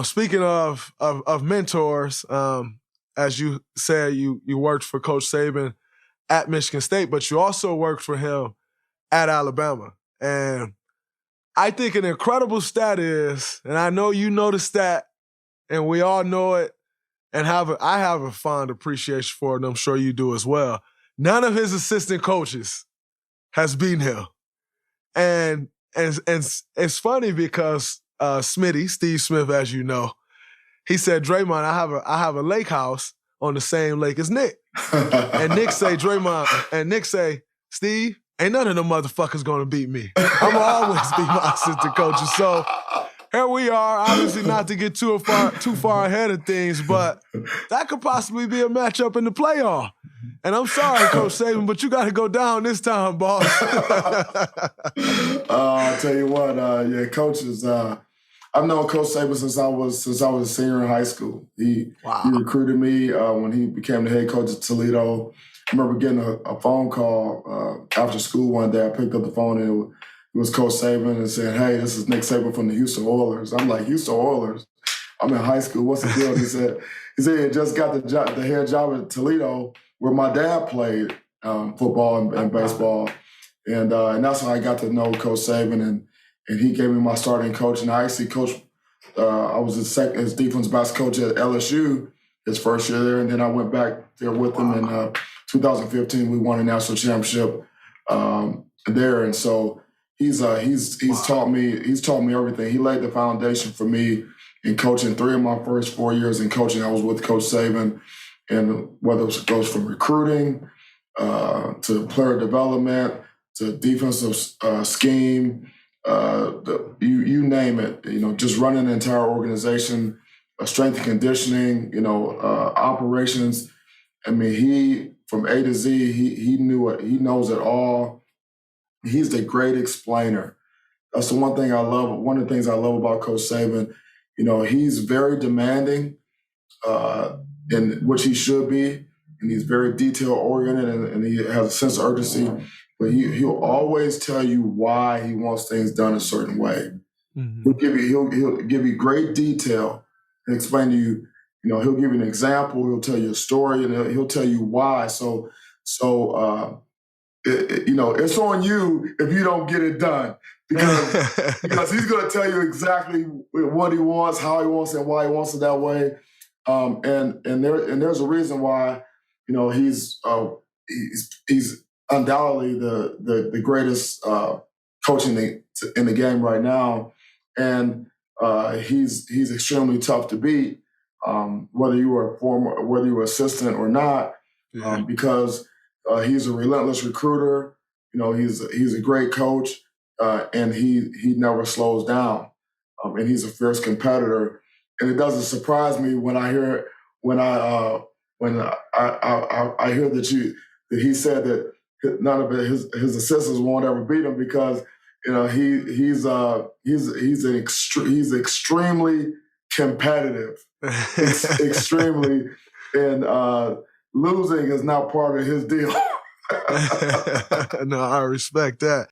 Speaking of mentors, as you said, you worked for Coach Saban at Michigan State, but you also worked for him at Alabama. And I think an incredible stat is, and I know you know the stat, and we all know it, and I have a fond appreciation for it, and I'm sure you do as well. None of his assistant coaches has beaten him. And it's funny because Steve Smith, as you know, he said, Draymond, I have a lake house on the same lake as Nick. And Nick say, Steve, ain't none of them motherfuckers gonna beat me. I'm always beat my assistant coaches. So here we are, obviously not to get too far ahead of things, but that could possibly be a matchup in the playoff. And I'm sorry, Coach Saban, but you got to go down this time, boss. I'll tell you what, coaches. I've known Coach Saban since I was a senior in high school. He recruited me when he became the head coach at Toledo. I remember getting a phone call after school one day. I picked up the phone and it was Coach Saban and said, "Hey, this is Nick Saban from the Houston Oilers." I'm like, "Houston Oilers? I'm in high school. What's the deal?" He said he just got the head job at Toledo, where my dad played football and baseball, and that's how I got to know Coach Saban, and he gave me my starting coach. And I actually coached. I was his defense basketball coach at LSU his first year there, and then I went back there with him in 2015. We won a national championship there, and so he's taught me everything. He laid the foundation for me in coaching. 3 of my first 4 years in coaching, I was with Coach Saban. And whether it goes from recruiting to player development to defensive scheme, you name it. Just running an entire organization, strength and conditioning. Operations. I mean, he from A to Z. He knew it. He knows it all. He's a great explainer. That's the one thing I love. One of the things I love about Coach Saban. He's very demanding. In which he should be, and he's very detail-oriented, and he has a sense of urgency, but he'll always tell you why he wants things done a certain way. Mm-hmm. He'll give you great detail and explain to you, he'll give you an example, he'll tell you a story, and he'll tell you why. So it's on you if you don't get it done, because he's going to tell you exactly what he wants, how he wants it, and why he wants it that way. And there's a reason why, he's undoubtedly the greatest coach in the game right now, and he's extremely tough to beat, whether you were assistant or not, because he's a relentless recruiter. He's a great coach, and he never slows down, and he's a fierce competitor. And it doesn't surprise me when I hear that he said that none of his assistants won't ever beat him, because he's extremely competitive, extremely, and losing is not part of his deal. No, I respect that.